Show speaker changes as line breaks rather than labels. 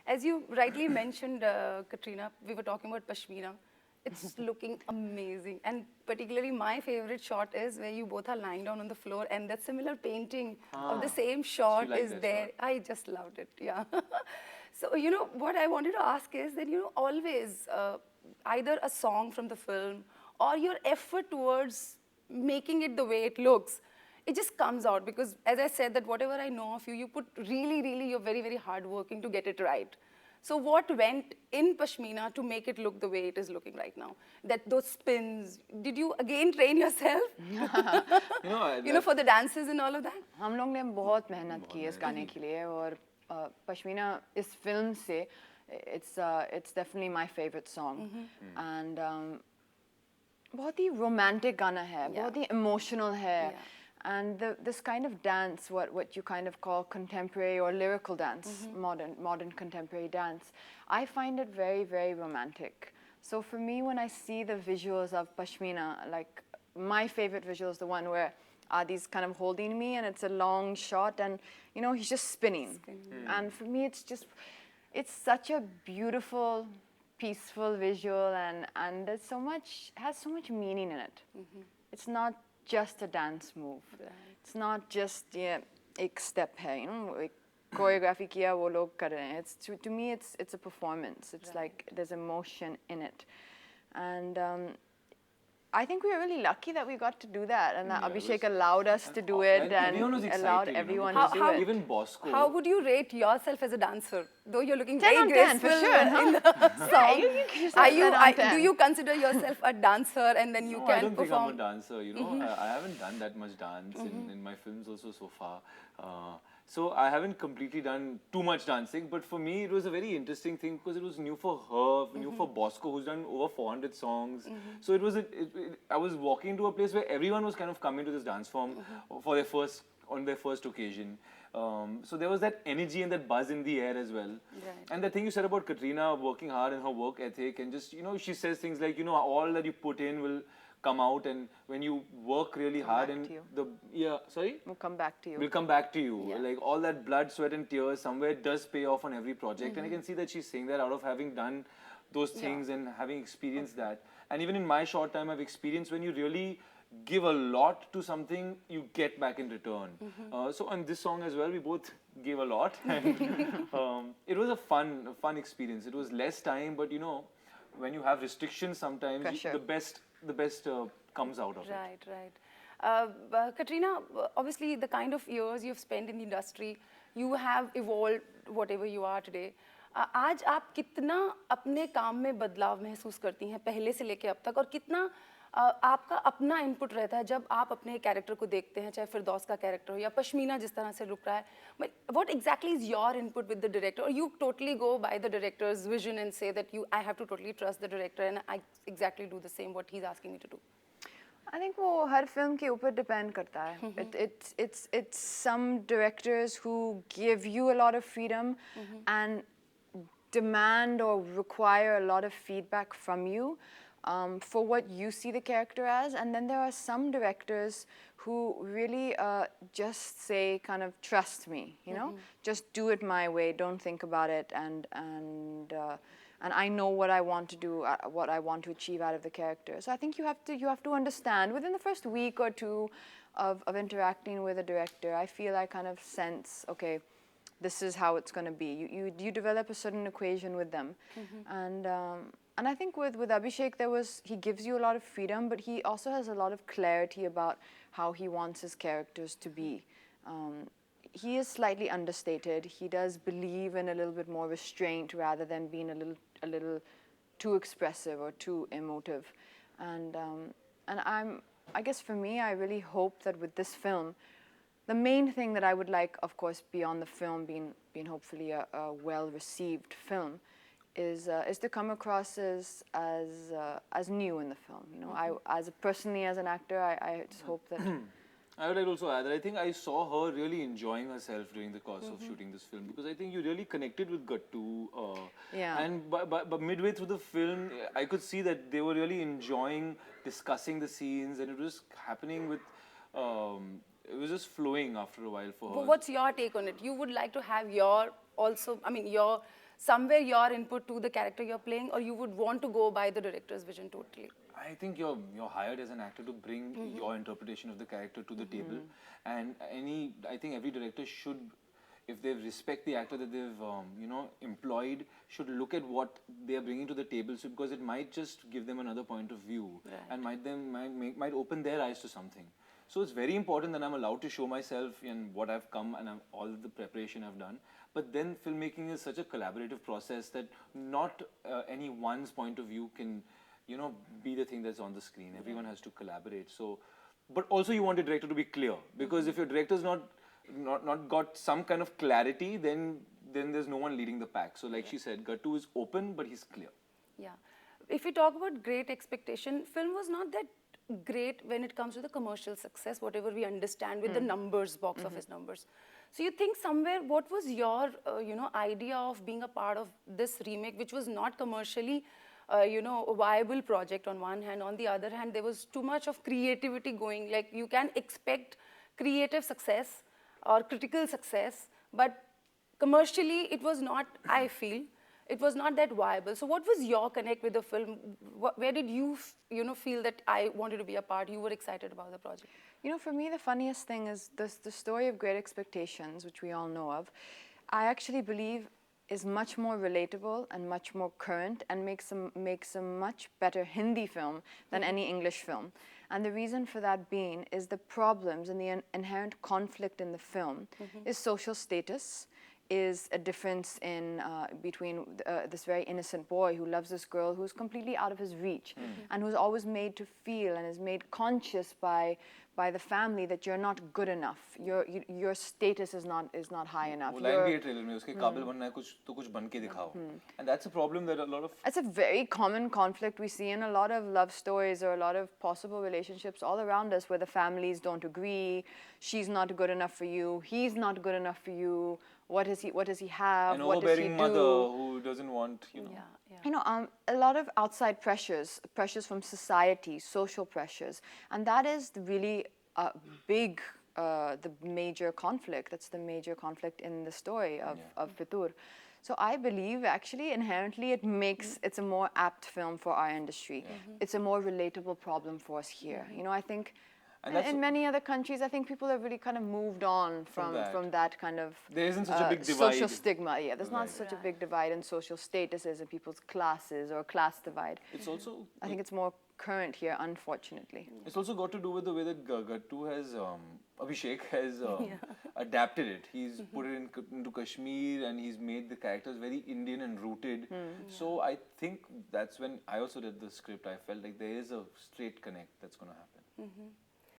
As you rightly mentioned, Katrina, we were talking about Pashmina. It's looking amazing. And particularly my favorite shot is where you both are lying down on the floor and that similar painting of the same shot
liked
is
that
there.
shot.
I just loved it, yeah. So, what I wanted to ask is that, always either a song from the film or your effort towards making it the way it looks, it just comes out because, as I said, that whatever I know of you, you put really, really, you're very, very hardworking to get it right. So what went in Pashmina to make it look the way it is looking right now? That those spins, did you again train yourself? For the dances and all of that?
हम लोग ने बहुत मेहनत की इस गाने के लिए और पश्मीना इस फिल्म से it's definitely my favorite song and बहुत ही romantic गाना है, बहुत ही emotional है. And this kind of dance, what you kind of call contemporary or lyrical dance, modern contemporary dance, I find it very, very romantic. So for me, when I see the visuals of Pashmina, like my favorite visual is the one where Adi's kind of holding me and it's a long shot and, he's just spinning. And for me, it's such a beautiful, peaceful visual and there's has so much meaning in it. It's not just a dance move. Right. It's not just एक step है, एक choreography किया वो लोग कर रहे हैं. It's to me it's a performance. It's like there's emotion in it, and I think we were really lucky that we got to do that, and Abhishek allowed us to do it, and allowed everyone to do it.
Even Bosco.
How would you rate yourself as a dancer? Though you're looking
10
very
on 10
graceful
for sure,
in the song. Do you
can
consider yourself a dancer and then you
No,
can
I don't
perform?
think I'm a dancer. I haven't done that much dance in my films also so far. So I haven't completely done too much dancing, but for me it was a very interesting thing because it was new for her, new for Bosco, who's done over 400 songs. So I was walking into a place where everyone was kind of coming to this dance form for on their first occasion. So there was that energy and that buzz in the air as well.
Right.
And the thing you said about Katrina working hard and her work ethic and just, she says things like, all that you put in will come out, and when you work really hard and
we'll come back to you.
Will come back to you.
Yeah.
Like all that blood, sweat and tears somewhere does pay off on every project. And I can see that she's saying that out of having done those things and having experienced that. And even in my short time, I've experienced when you really give a lot to something, you get back in return. So on this song as well, we both gave a lot. And it was a fun experience. It was less time, but when you have restrictions, sometimes the best comes out of it.
Right. Katrina, obviously the kind of years you've spent in the industry, you have evolved whatever you are today. आज आप कितना अपने काम में बदलाव महसूस करती हैं पहले से लेके अब तक और कितना आपका अपना इनपुट रहता है जब आप अपने कैरेक्टर को देखते हैं चाहे फिरदौस का कैरेक्टर हो या पश्मीना जिस तरह से रुक रहा है what exactly is your input with the director और you totally go by the director's vision and say that I have to totally trust the director and I exactly do the same what he is asking me to do
I think वो हर film के ऊपर depend करता है. It's some directors who give you a lot of freedom and demand or require a lot of feedback from you for what you see the character as, and then there are some directors who really just say kind of trust me, just do it my way, don't think about it, and I know what I want to do, what I want to achieve out of the character. So I think you have to understand within the first week or two of interacting with a director. I feel I kind of sense, okay, this is how it's going to be. You develop a certain equation with them, and I think with Abhishek he gives you a lot of freedom, but he also has a lot of clarity about how he wants his characters to be. He is slightly understated. He does believe in a little bit more restraint rather than being a little too expressive or too emotive, and I guess for me, I really hope that with this film, the main thing that I would like, of course, beyond the film being hopefully a well-received film, is to come across as new in the film. Personally as an actor, I just hope that.
I would like to also add that I think I saw her really enjoying herself during the course of shooting this film, because I think you really connected with Gattu. And but midway through the film, I could see that they were really enjoying discussing the scenes, and it was happening with. It was just flowing after a while for her.
What's your take on it? You would like to have your also, I mean, somewhere your input to the character you're playing, or you would want to go by the director's vision totally?
I think you're hired as an actor to bring your interpretation of the character to the table, and I think every director should, if they respect the actor that they've employed, should look at what they are bringing to the table, so because it might just give them another point of view, and might open their eyes to something. So it's very important that I'm allowed to show myself and what I've come and all the preparation I've done. But then filmmaking is such a collaborative process that not any one's point of view can, be the thing that's on the screen. Everyone has to collaborate. So, but also you want a director to be clear, because if your director's not got some kind of clarity, then there's no one leading the pack. So like she said, Gattu is open, but he's clear.
Yeah. If we talk about great expectation, film was not that great when it comes to the commercial success, whatever we understand with the numbers, box office numbers. So you think somewhere, what was your, idea of being a part of this remake, which was not commercially, a viable project on one hand. On the other hand, there was too much of creativity going. Like, you can expect creative success or critical success, but commercially it was not, I feel, it was not that viable. So what was your connect with the film? Where did you, feel that I wanted to be a part, you were excited about the project?
For me, the funniest thing is the story of Great Expectations, which we all know of, I actually believe is much more relatable and much more current, and makes a much better Hindi film than any English film. And the reason for that being is the problems and the inherent conflict in the film is social status, is a difference in between this very innocent boy who loves this girl who's completely out of his reach, and who's always made to feel and is made conscious by the family that you're not good enough, your status is not high enough.
And that's a problem that a lot of...
It's a very common conflict we see in a lot of love stories or a lot of possible relationships all around us, where the families don't agree. She's not good enough for you. He's not good enough for you. What does he have?
An
What does he
overbearing
do?
mother who doesn't want,
A lot of outside pressures from society, social pressures, and that is really big, the major conflict. That's the major conflict in the story of Fitur. So I believe actually inherently it's a more apt film for our industry. It's a more relatable problem for us here. I think. And in many other countries, I think people have really kind of moved on from that kind of
there isn't such a big divide.
social stigma. Yeah, there's not such a big divide in social statuses and people's classes or class divide.
It's also...
I think it's more current here, unfortunately.
It's also got to do with the way that Gattu has, Abhishek has adapted it. He's put it into Kashmir, and he's made the characters very Indian and rooted. So I think that's when I also did the script. I felt like there is a straight connect that's going to happen.